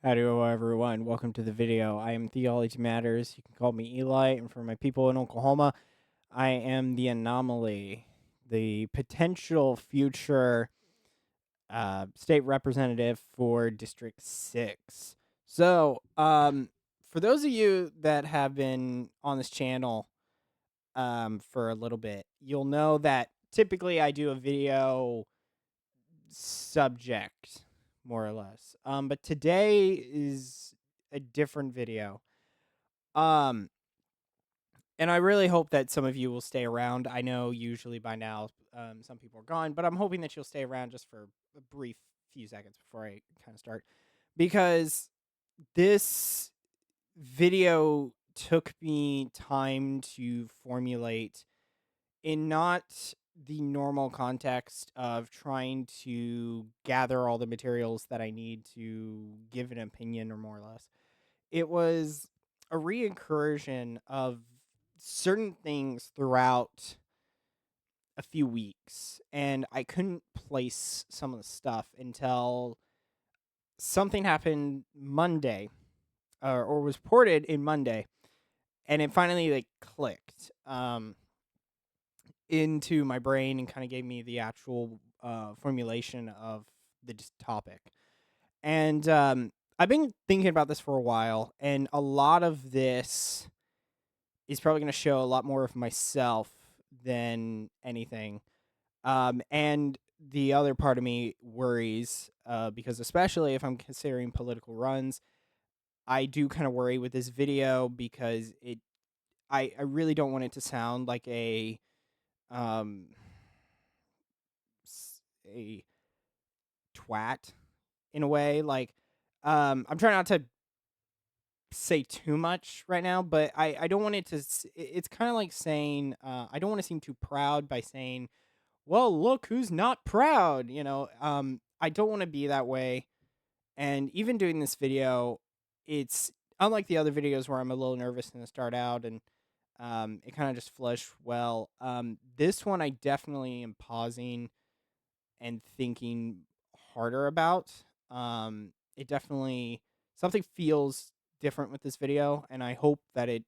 Hello everyone, welcome to the video. I am TheologyMatters. You can call me Eli, and for my people in Oklahoma, I am the Anomaly, the potential future state representative for District 6. So, for those of you that have been on this channel for a little bit, you'll know that typically I do a video subject, more or less. But today is a different video. Um, and I really hope that some of you will stay around. I know usually by now, some people are gone, but I'm hoping that you'll stay around just for a brief few seconds before I kind of start, because this video took me time to formulate in not the normal context of trying to gather all the materials that I need to give an opinion, or more or less. It was a reincursion of certain things throughout a few weeks, and I couldn't place some of the stuff until something happened Monday, or was reported in Monday, and it finally clicked into my brain and kind of gave me the actual formulation of the topic. And I've been thinking about this for a while, and a lot of this is probably going to show a lot more of myself than anything. And the other part of me worries, because especially if I'm considering political runs, I do kind of worry with this video because I really don't want it to sound like um a twat in a way. Like, I'm trying not to say too much right now, but I don't want it to. It's kind of like saying, I don't want to seem too proud by saying, "Well, look who's not proud." I don't want to be that way. And even doing this video, it's unlike the other videos where I'm a little nervous in the start out, and it kind of just flushed well. This one I definitely am pausing and thinking harder about. It definitely, something feels different with this video, and I hope that it,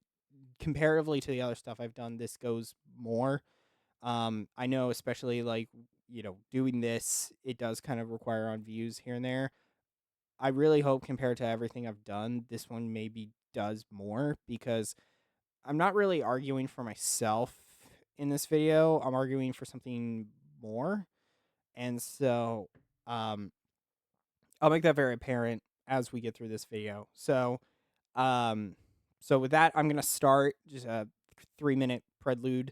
comparatively to the other stuff I've done, this goes more. I know, especially doing this, it does kind of require on views here and there. I really hope, compared to everything I've done, this one maybe does more, because I'm not really arguing for myself in this video. I'm arguing for something more. And so, um, I'll make that very apparent as we get through this video. Um, so with that, I'm gonna start just a 3-minute prelude.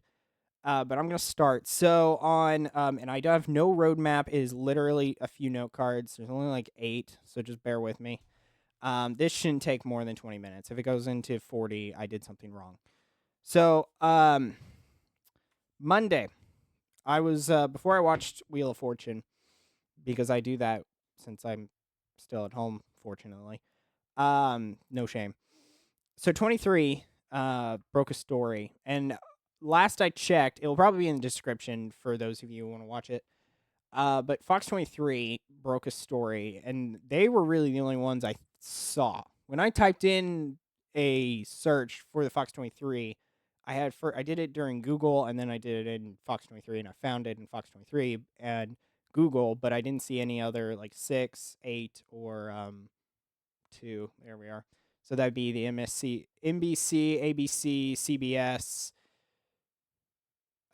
But I'm gonna start. So and I have no roadmap. It is literally a few note cards. There's only like 8, so just bear with me. This shouldn't take more than 20 minutes. If it goes into 40, I did something wrong. So, Monday, I was before I watched Wheel of Fortune, because I do that since I'm still at home, fortunately. No shame. So 23 broke a story, and last I checked, it will probably be in the description for those of you who want to watch it. But Fox 23 broke a story, and they were really the only ones I saw. When I typed in a search for the Fox 23, I did it during Google, and then I did it in Fox 23, and I found it in Fox 23 and Google, but I didn't see any other like 6, 8, or 2. There we are. So that'd be the NBC, ABC, CBS.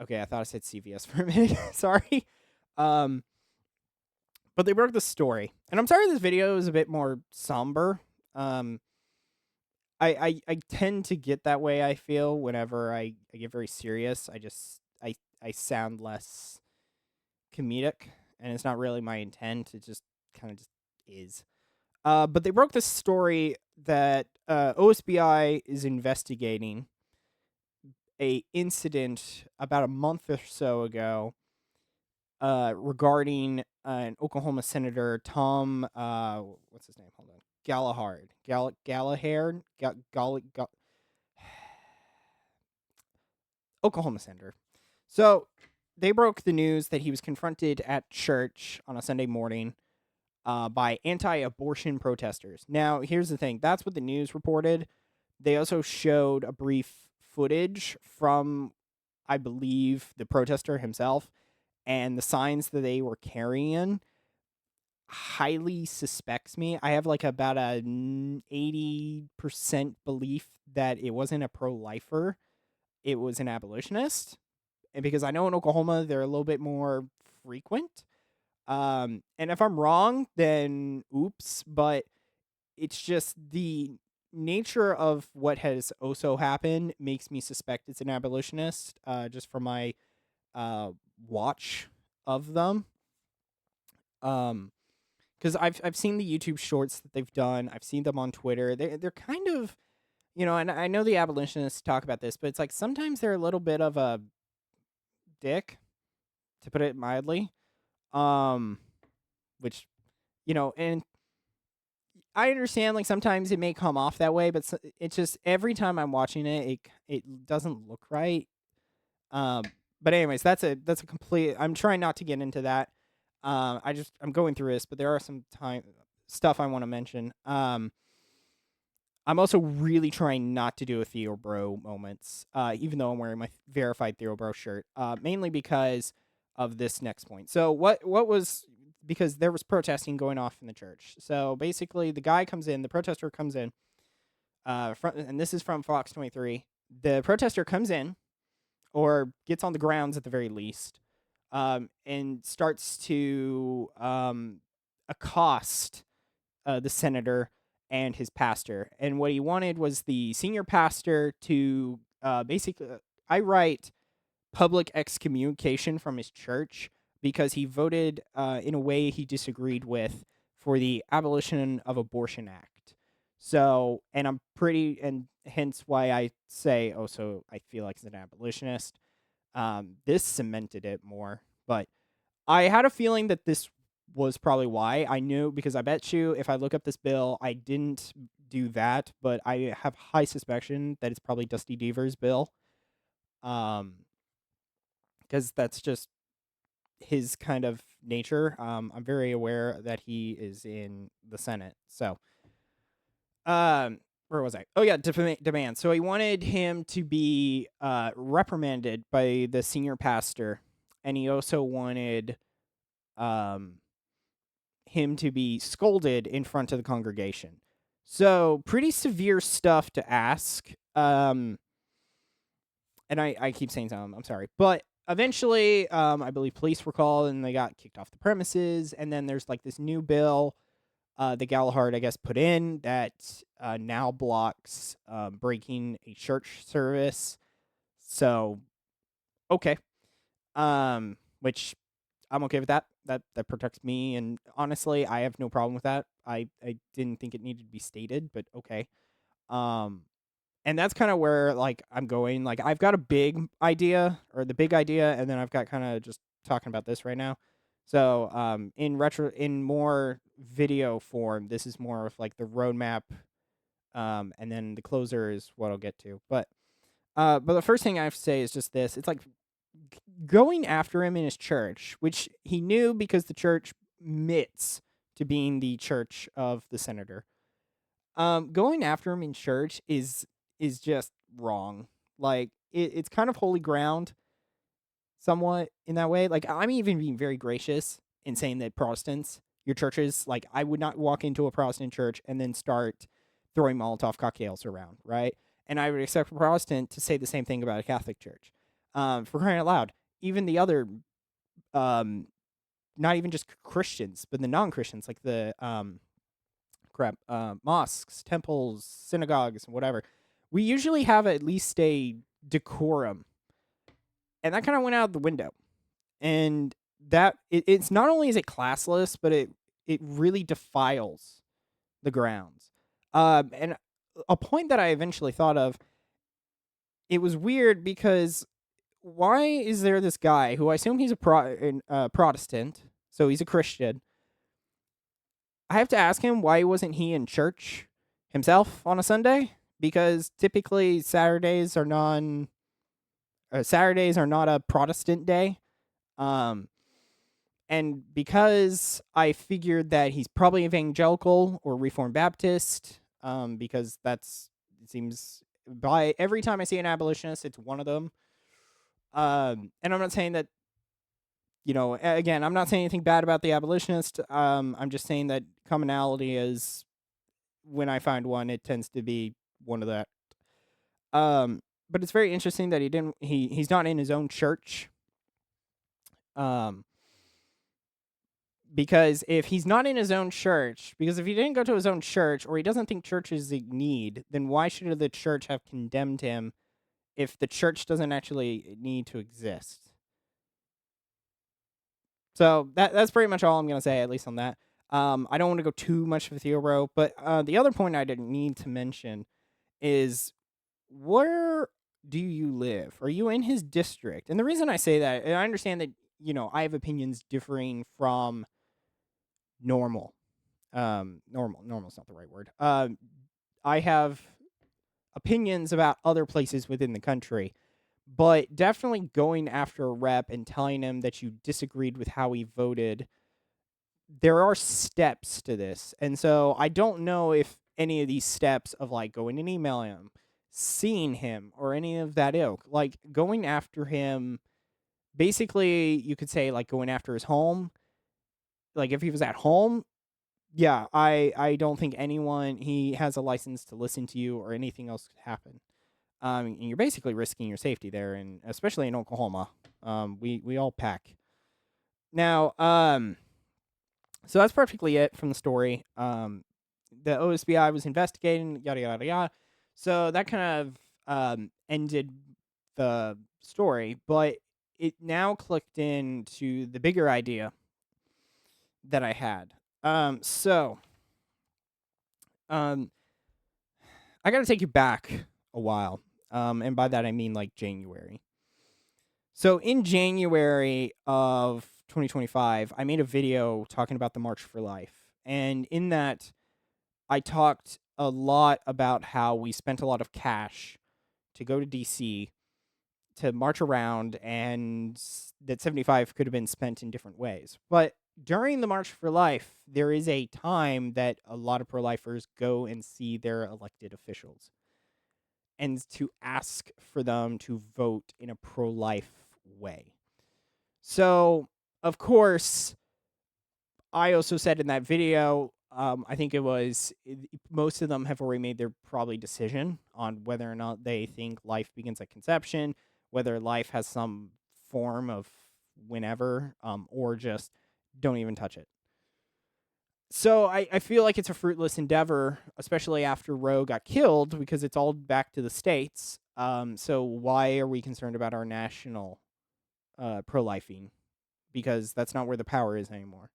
Okay, I thought I said CVS for a minute. Sorry. Um, but they broke the story, and I'm sorry this video is a bit more somber. Um, I tend to get that way. I feel whenever I get very serious, I sound less comedic, and it's not really my intent. It just kind of just is. But they broke the story that OSBI is investigating a incident about a month or so ago regarding an Oklahoma senator, Tom, what's his name? Hold on. Gallagher, Oklahoma senator. So they broke the news that he was confronted at church on a Sunday morning by anti-abortion protesters. Now, here's the thing. That's what the news reported. They also showed a brief footage from, I believe, the protester himself, and the signs that they were carrying highly suspects me. I have like about a 80% belief that it wasn't a pro-lifer, it was an abolitionist. And because I know in Oklahoma they're a little bit more frequent. And if I'm wrong, then oops, but it's just the nature of what has also happened makes me suspect it's an abolitionist, just from my uh, watch of them. Um, because I've seen the YouTube shorts that they've done. I've seen them on Twitter. They're kind of, and I know the abolitionists talk about this, but it's like sometimes they're a little bit of a dick, to put it mildly. Um, which and I understand like sometimes it may come off that way, but it's just every time I'm watching it doesn't look right. Um, but anyways, that's a complete. I'm trying not to get into that. I'm going through this, but there are some time stuff I want to mention. I'm also really trying not to do a Theo Bro moments, even though I'm wearing my verified Theo Bro shirt, mainly because of this next point. So what was, because there was protesting going off in the church. So basically, the protester comes in, and this is from Fox 23. The protester comes in, or gets on the grounds at the very least, and starts to accost the senator and his pastor. And what he wanted was the senior pastor to basically, I write public excommunication from his church because he voted in a way he disagreed with for the Abolition of Abortion Act. So, and hence why I say, so I feel like he's an abolitionist. This cemented it more, but I had a feeling that this was probably why. I knew, because I bet you if I look up this bill, I didn't do that, but I have high suspicion that it's probably Dusty Deaver's bill. Because that's just his kind of nature. I'm very aware that he is in the Senate. So, where was I? Oh yeah, demand. So he wanted him to be reprimanded by the senior pastor, and he also wanted um him to be scolded in front of the congregation. So pretty severe stuff to ask. And I keep saying something, I'm sorry. But eventually, I believe police were called and they got kicked off the premises. And then there's like this new bill that Gallagher, I guess, put in that now blocks breaking a church service. So, okay. Which I'm okay with that. That protects me, and honestly, I have no problem with that. I didn't think it needed to be stated, but okay. Um, and that's kind of where like I'm going. Like I've got a big idea, or the big idea, and then I've got kind of just talking about this right now. So, in more video form, this is more of like the roadmap. And then the closer is what I'll get to. But the first thing I have to say is just this: it's like going after him in his church, which he knew because the church admits to being the church of the senator. Going after him in church is just wrong. Like it's kind of holy ground, somewhat in that way. Like I'm even being very gracious in saying that Protestants, your churches, like I would not walk into a Protestant church and then start throwing Molotov cocktails around, right? And I would expect a Protestant to say the same thing about a Catholic church. For crying out loud, even the other, um, not even just Christians, but the non-Christians, like the mosques, temples, synagogues, and whatever, we usually have at least a decorum, and that kind of went out the window. And it's not only is it classless, but it really defiles the grounds. And a point that I eventually thought of, it was weird because why is there this guy who I assume he's a Protestant, so he's a Christian. I have to ask him why wasn't he in church himself on a Sunday, because typically Saturdays are not a Protestant day. Um, And because I figured that he's probably evangelical or Reformed Baptist, because it seems by every time I see an abolitionist, it's one of them. And I'm not saying that, again, I'm not saying anything bad about the abolitionist. I'm just saying that commonality is when I find one, it tends to be one of that. But it's very interesting that he's not in his own church. Um, because if he's not in his own church, because if he didn't go to his own church or he doesn't think church is in need, then why should the church have condemned him if the church doesn't actually need to exist? So that's pretty much all I'm gonna say, at least on that. I don't want to go too much of Theo Bro, but the other point I didn't need to mention is, where do you live? Are you in his district? And the reason I say that, and I understand that I have opinions differing from normal. Normal's not the right word. I have opinions about other places within the country, but definitely going after a rep and telling him that you disagreed with how he voted, there are steps to this. And so I don't know if any of these steps of like going and emailing him, seeing him, or any of that ilk, like going after him, basically you could say like going after his home, like if he was at home, yeah, I don't think he has a license to listen to you or anything else could happen. And you're basically risking your safety there, and especially in Oklahoma. We all pack. Now, so that's perfectly it from the story. The OSBI was investigating, yada yada yada. So that kind of ended the story, but it now clicked into the bigger idea that I had. So I got to take you back a while. And by that I mean like January. So in January of 2025, I made a video talking about the March for Life. And in that, I talked a lot about how we spent a lot of cash to go to DC to march around, and that 75 could have been spent in different ways. But during the March for Life, there is a time that a lot of pro-lifers go and see their elected officials and to ask for them to vote in a pro-life way. So, of course, I also said in that video, I think most of them have already made their probably decision on whether or not they think life begins at conception, whether life has some form of whenever, or just don't even touch it. So I feel like it's a fruitless endeavor, especially after Roe got killed, because it's all back to the states. So why are we concerned about our national pro-lifing? Because that's not where the power is anymore.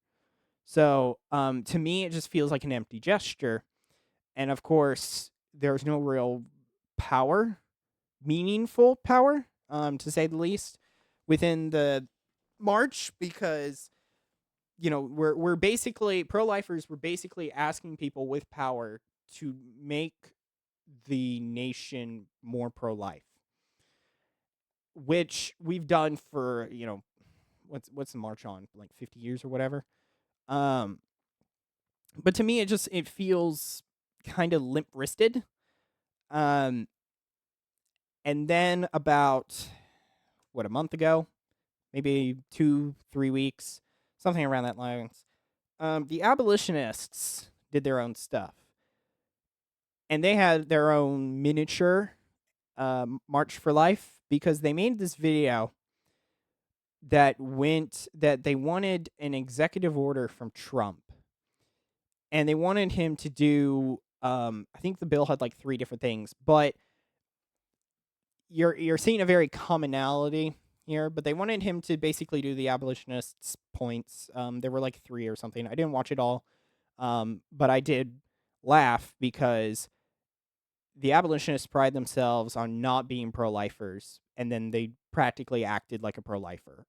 So to me, it just feels like an empty gesture. And of course, there's no real power, meaningful power, to say the least, within the march, because we're basically pro-lifers. We're basically asking people with power to make the nation more pro-life, which we've done for what's the march on, like 50 years or whatever. But to me, it feels kind of limp wristed. And then about a month ago, maybe 2-3 weeks, something around that lines, the abolitionists did their own stuff, and they had their own miniature March for Life, because they made this video that they wanted an executive order from Trump, and they wanted him to do. I think the bill had like 3 different things, but you're seeing a very commonality here. But they wanted him to basically do the abolitionists' points. There were like 3 or something. I didn't watch it all, but I did laugh because the abolitionists pride themselves on not being pro-lifers, and then they practically acted like a pro-lifer.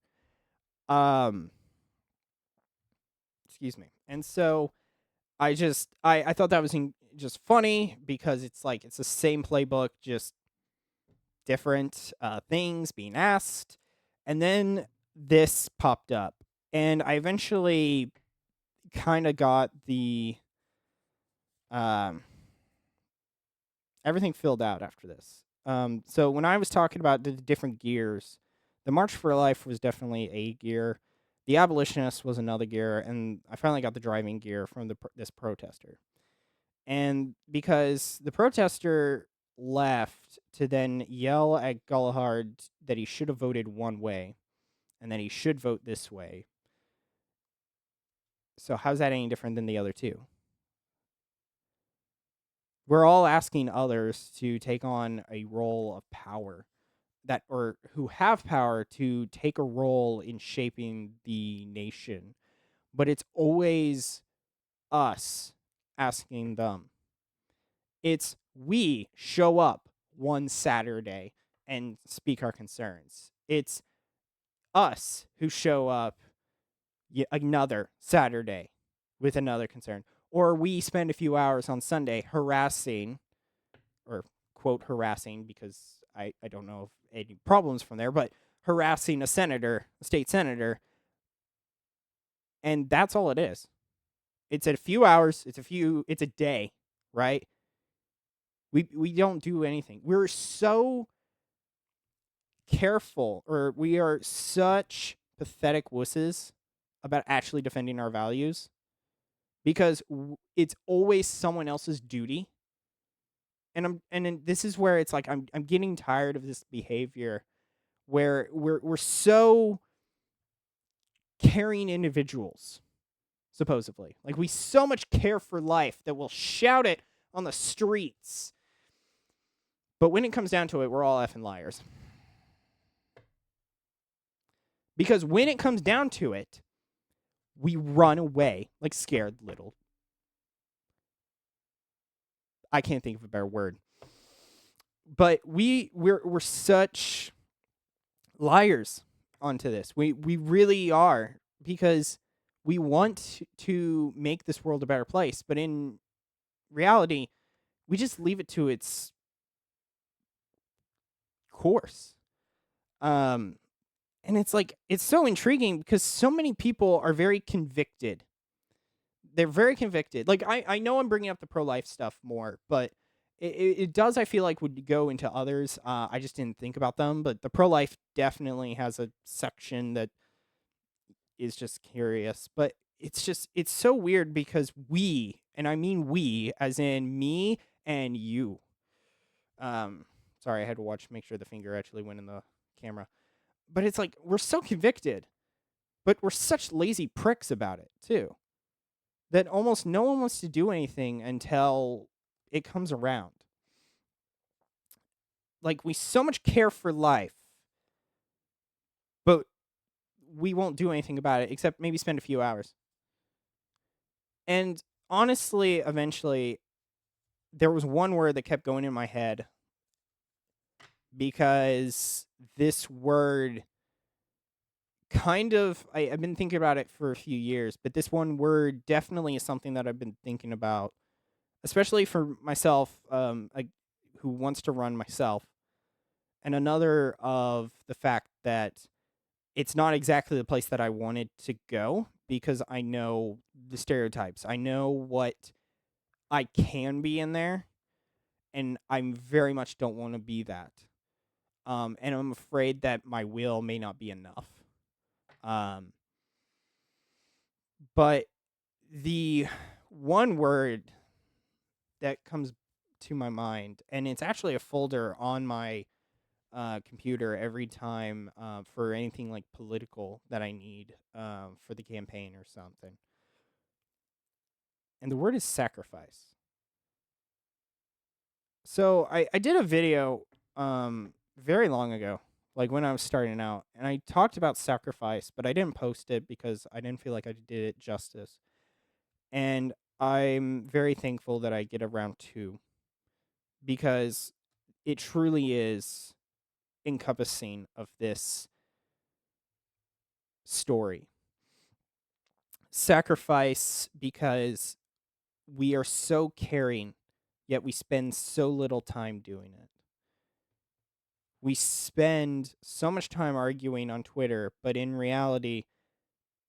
Excuse me. And so I thought that was just funny, because it's like it's the same playbook, just different things being asked. And then this popped up, And I eventually kind of got the um, everything filled out after this. So when I was talking about the different gears, the March for Life was definitely a gear. The abolitionist was another gear, and I finally got the driving gear from this protester. And because the protester left to then yell at Gullihard that he should have voted one way and that he should vote this way. So how's that any different than the other two? We're all asking others to take on a role of power that or who have power to take a role in shaping the nation. But it's always us asking them. It's we show up one Saturday and speak our concerns. It's us who show up another Saturday with another concern. Or we spend a few hours on Sunday harassing, or quote harassing, because I don't know of any problems from there, but harassing a state senator, and that's all it is. It's a few hours, it's a day, right? We don't do anything. We're so careful, or we are such pathetic wusses about actually defending our values because it's always someone else's duty. And this is where it's like I'm getting tired of this behavior where we're so caring individuals, supposedly. Like we so much care for life that we'll shout it on the streets. But when it comes down to it, we're all effing liars. Because when it comes down to it, we run away like scared little. I can't think of a better word. But we're such liars onto this. We really are, because we want to make this world a better place, but in reality, we just leave it to its course. And it's like it's so intriguing because so many people are very convicted. They're very convicted. Like I know I'm bringing up the pro-life stuff more, but it does, I feel like, would go into others. I just didn't think about them, but the pro-life definitely has a section that is just curious. But it's so weird because we, and I mean we, as in me and you. Sorry, I had to make sure the finger actually went in the camera. But it's like we're so convicted, but we're such lazy pricks about it too, that almost no one wants to do anything until it comes around. Like we so much care for life, but we won't do anything about it except maybe spend a few hours. And honestly, eventually, there was one word that kept going in my head because this word kind of, I've been thinking about it for a few years, but this one word definitely is something that I've been thinking about, especially for myself, who wants to run myself. And another of the fact that it's not exactly the place that I wanted to go because I know the stereotypes. I know what I can be in there, and I very much don't want to be that. And I'm afraid that my will may not be enough. But the one word that comes to my mind, and it's actually a folder on my computer every time for anything like political that I need for the campaign or something. And the word is sacrifice. So I did a video very long ago, like when I was starting out, and I talked about sacrifice, but I didn't post it because I didn't feel like I did it justice. And I'm very thankful that I get a round two because it truly is encompassing of this story. Sacrifice because we are so caring, yet we spend so little time doing it. We spend so much time arguing on Twitter, but in reality,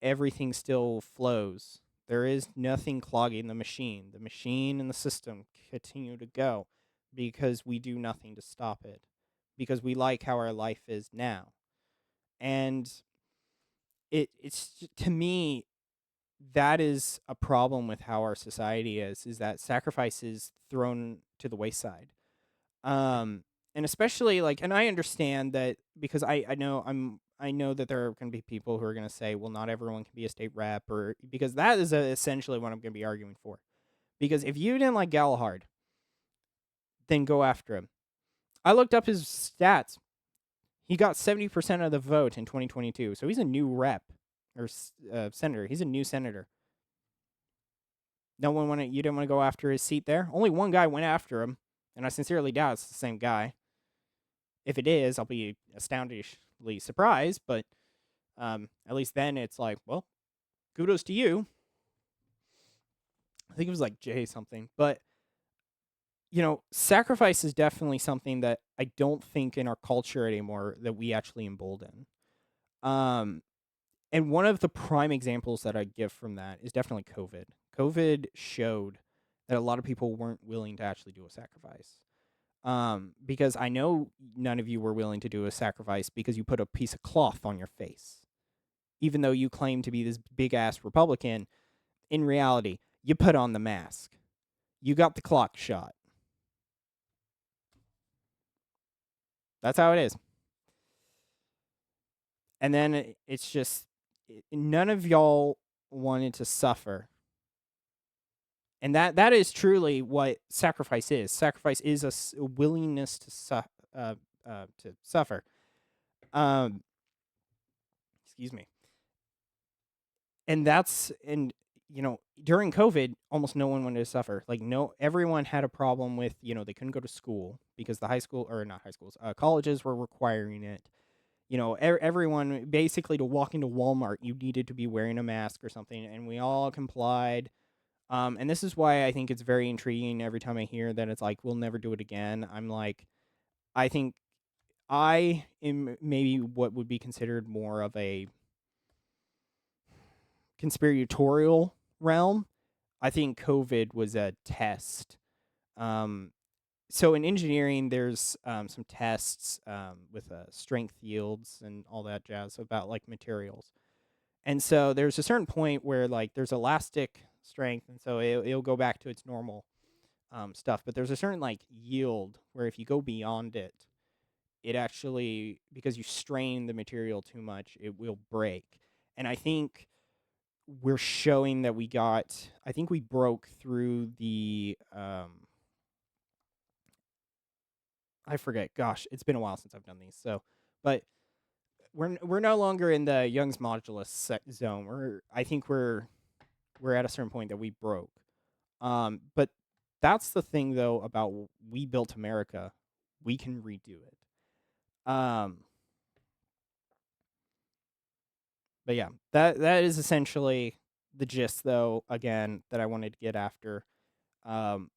everything still flows. There is nothing clogging the machine. The machine and the system continue to go because we do nothing to stop it, because we like how our life is now. And it's to me, that is a problem with how our society is that sacrifice is thrown to the wayside. Um, and especially like, and I understand that because I know that there are going to be people who are going to say, well, not everyone can be a state rep, or because that is essentially what I'm going to be arguing for. Because if you didn't like Galahad, then go after him. I looked up his stats. He got 70% of the vote in 2022, so he's a new rep or senator. He's a new senator. No one wanted. You didn't want to go after his seat there. Only one guy went after him, and I sincerely doubt it's the same guy. If it is, I'll be astoundingly surprised. But at least then it's like, well, kudos to you. I think it was like Jay something, but sacrifice is definitely something that I don't think in our culture anymore that we actually embolden. Um, and one of the prime examples that I give from that is definitely COVID. COVID showed that a lot of people weren't willing to actually do a sacrifice. Because I know none of you were willing to do a sacrifice because you put a piece of cloth on your face. Even though you claim to be this big ass Republican, in reality, you put on the mask. You got the clock shot. That's how it is. And then it's just none of y'all wanted to suffer. And that is truly what sacrifice is. Sacrifice is a willingness to suffer. Excuse me. And during COVID, almost no one wanted to suffer. Like, no, everyone had a problem with, they couldn't go to school because the high school, or not high schools, colleges were requiring it. Everyone basically, to walk into Walmart, you needed to be wearing a mask or something, and we all complied. And this is why I think it's very intriguing every time I hear that it's like, we'll never do it again. I'm like, I think I am maybe what would be considered more of a conspiratorial realm. I think COVID was a test. Um, so in engineering, there's some tests with strength yields and all that jazz about like materials. And so there's a certain point where like there's elastic strength, and so it'll go back to its normal stuff. But there's a certain like yield where if you go beyond it, it actually, because you strain the material too much, it will break. And I think we're showing that I think we broke through the I forget. Gosh, it's been a while since I've done these. So, but we're no longer in the Young's modulus zone. I think we're at a certain point that we broke. But that's the thing though about we built America. We can redo it. But yeah, that is essentially the gist though. Again, that I wanted to get after was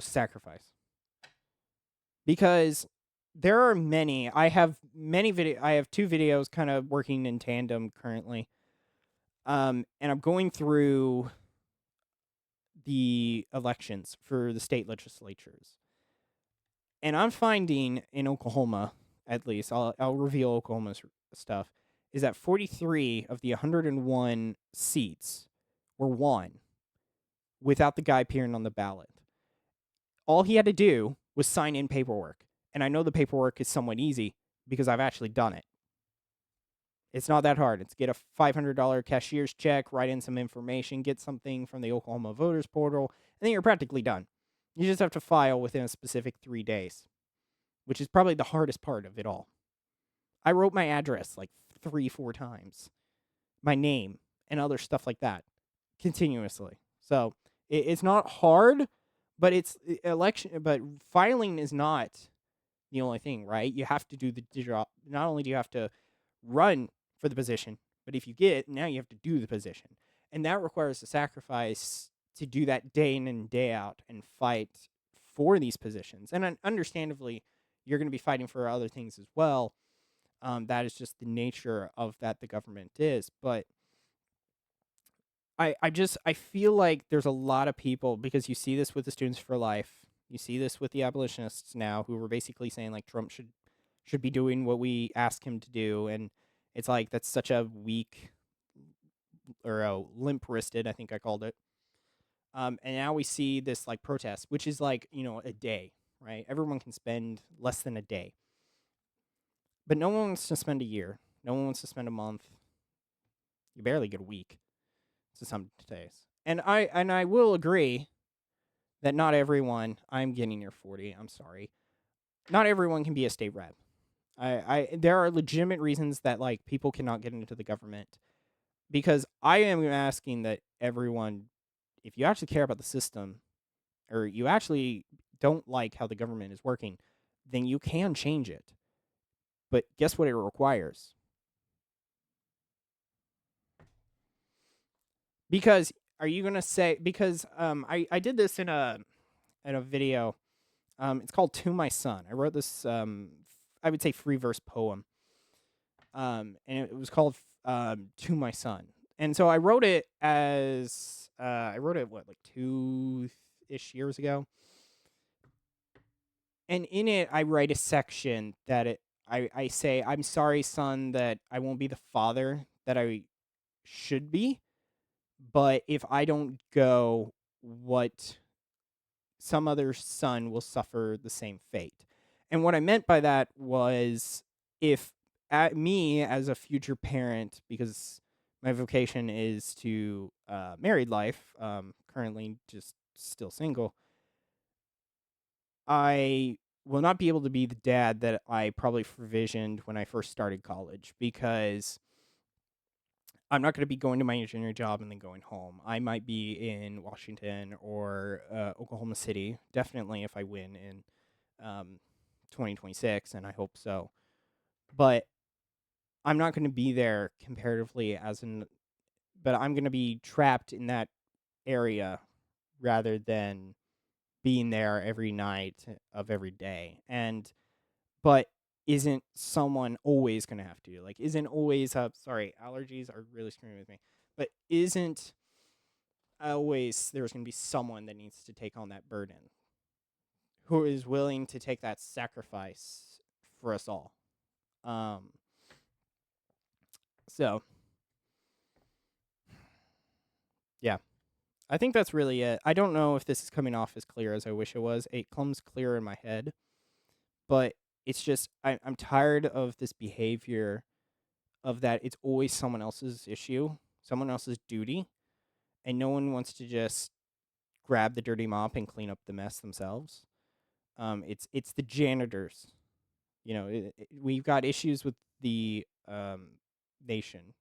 sacrifice, because there are many. I have I have two videos kind of working in tandem currently. And I'm going through the elections for the state legislatures. And I'm finding in Oklahoma, at least, I'll reveal Oklahoma's stuff, is that 43 of the 101 seats were won without the guy appearing on the ballot. All he had to do was sign in paperwork. And I know the paperwork is somewhat easy because I've actually done it. It's not that hard. It's get a $500 cashier's check, write in some information, get something from the Oklahoma voters portal, and then you're practically done. You just have to file within a specific 3 days, which is probably the hardest part of it all. I wrote my address like 3-4 times, my name, and other stuff like that, continuously. So it's not hard, but but filing is not the only thing, right? You have to do the job. Not only do you have to run for the position, but if you get, now you have to do the position. And that requires a sacrifice to do that day in and day out and fight for these positions. And understandably, you're going to be fighting for other things as well. That is just the nature of that the government is. But I feel like there's a lot of people, because you see this with the Students for Life, you see this with the abolitionists now, who were basically saying like Trump should be doing what we ask him to do, and it's like that's such a weak, or a limp wristed, I think I called it. And now we see this like protest, which is like, a day, right? Everyone can spend less than a day, but no one wants to spend a year. No one wants to spend a month. You barely get a week to some days. And I will agree that not everyone. I'm getting near 40. I'm sorry. Not everyone can be a state rep. There are legitimate reasons that like people cannot get into the government, because I am asking that everyone, if you actually care about the system, or you actually don't like how the government is working, then you can change it. But guess what it requires? Because are you gonna say, because I did this in a video. It's called "To My Son." I wrote this I would say free verse poem. And it was called "To My Son." And so I wrote it as I wrote it what, like 2 ish years ago. And in it I write a section that I say, "I'm sorry, son, that I won't be the father that I should be, but if I don't go, what some other son will suffer the same fate." And what I meant by that was, if at me as a future parent, because my vocation is to married life, currently just still single, I will not be able to be the dad that I probably provisioned when I first started college, because I'm not going to be going to my engineering job and then going home. I might be in Washington or Oklahoma City, definitely if I win in 2026, and I hope so. But I'm not going to be there comparatively but I'm going to be trapped in that area rather than being there every night of every day. But isn't someone always going to have to? Like, isn't always, sorry, allergies are really screwing with me. But isn't always there's going to be someone that needs to take on that burden, who is willing to take that sacrifice for us all? Um, so yeah, I think that's really it. I don't know if this is coming off as clear as I wish it was. It comes clear in my head, but it's just I'm tired of this behavior of that it's always someone else's issue, someone else's duty, and no one wants to just grab the dirty mop and clean up the mess themselves. It's the janitors. We've got issues with the nation.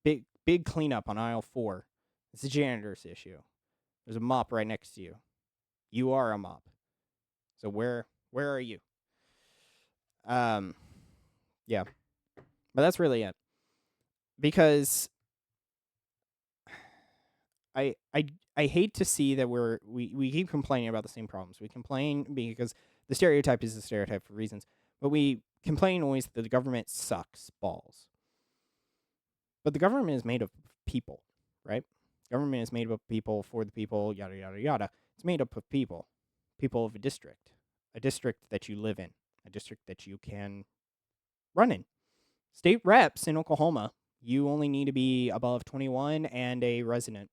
Big cleanup on aisle 4. It's the janitor's issue. There's a mop right next to you. You are a mop. So where are you? Um, yeah, but that's really it. Because I hate to see that we keep complaining about the same problems. We complain because the stereotype is the stereotype for reasons, but we complain always that the government sucks balls. But the government is made of people, right? Government is made up of people, for the people, yada yada yada. It's made up of people of a district that you live in, a district that you can run in. State reps in Oklahoma, you only need to be above 21 and a resident.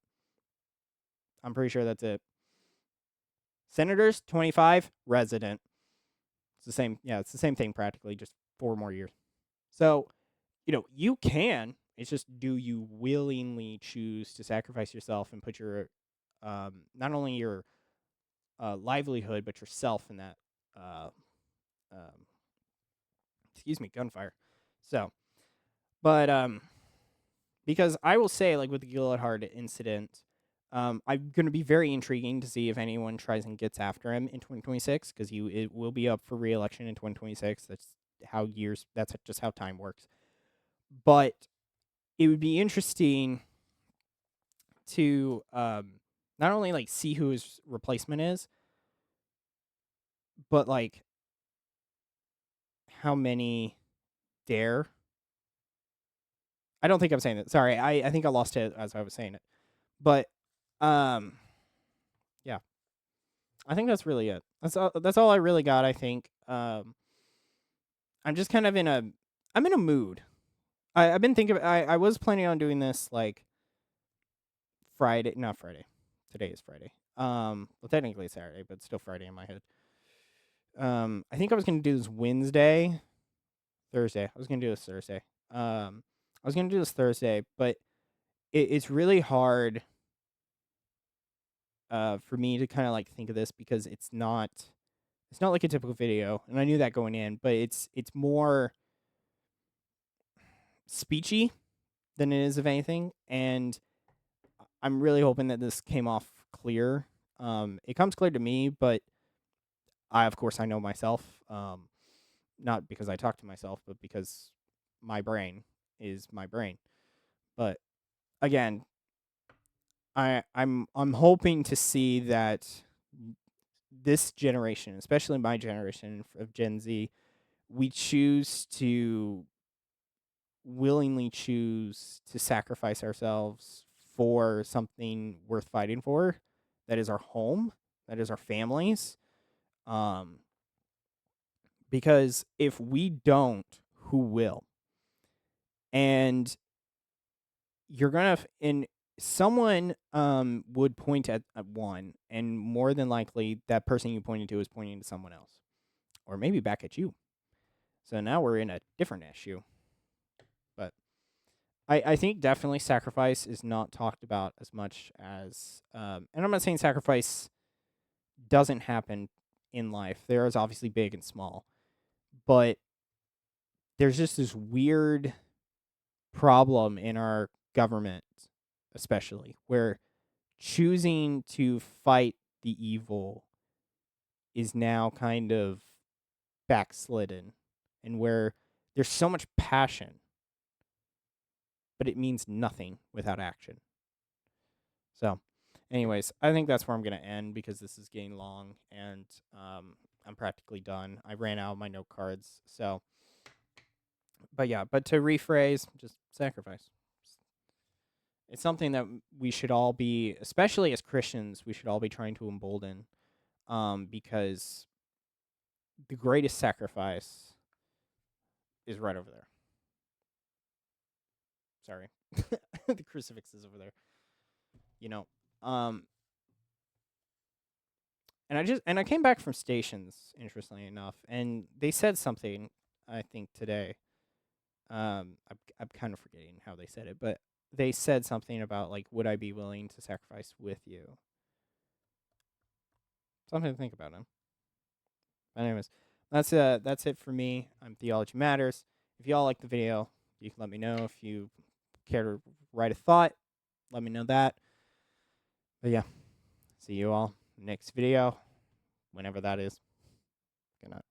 I'm pretty sure that's it. Senators, 25, resident. It's the same. Yeah, it's the same thing practically, just 4 more years. So, you can. It's just, do you willingly choose to sacrifice yourself and put your, not only your livelihood, but yourself in that, uh, um, excuse me, gunfire. So, but because I will say, like with the Gillard incident, I'm going to be very intriguing to see if anyone tries and gets after him in 2026, because it will be up for re-election in 2026. That's just how time works. But it would be interesting to not only like see who his replacement is, but like how many dare I don't think I'm saying that. Sorry, I think I lost it as I was saying it. But um, yeah, I think that's really it. That's all I really got. I think. I'm just kind of I'm in a mood. I've been thinking. I was planning on doing this like Friday, not Friday. Today is Friday. Well, technically it's Saturday, but it's still Friday in my head. I think I was gonna do this Thursday. I was gonna do this Thursday. I was gonna do this Thursday, but it's really hard for me to kind of like think of this because it's not like a typical video, and I knew that going in, but it's more speechy than it is of anything, and I'm really hoping that this came off clear. It comes clear to me, but of course I know myself. Not because I talk to myself, but because my brain is my brain. But again, I'm hoping to see that this generation, especially my generation of Gen Z, we willingly choose to sacrifice ourselves for something worth fighting for. That is our home. That is our families. Um, because if we don't, who will? And you're gonna and someone would point at one, and more than likely that person you pointed to is pointing to someone else, or maybe back at you. So now we're in a different issue. But I think definitely sacrifice is not talked about as much as and I'm not saying sacrifice doesn't happen in life. There is obviously big and small, but there's just this weird problem in our government, especially where choosing to fight the evil is now kind of backslidden, and where there's so much passion, but it means nothing without action. So, anyways, I think that's where I'm going to end because this is getting long, and I'm practically done. I ran out of my note cards. So, but yeah, but to rephrase, just sacrifice. It's something that we should all be, especially as Christians, we should all be trying to embolden, because the greatest sacrifice is right over there. Sorry, the crucifix is over there. You know, um, and I came back from stations, interestingly enough, and they said something. I think today, I'm kind of forgetting how they said it, but they said something about like, would I be willing to sacrifice with you? Something to think about. Him. But anyways, that's it for me. I'm Theology Matters. If y'all like the video, you can let me know. If you care to write a thought, let me know that. But yeah, see you all next video, whenever that is. Good night.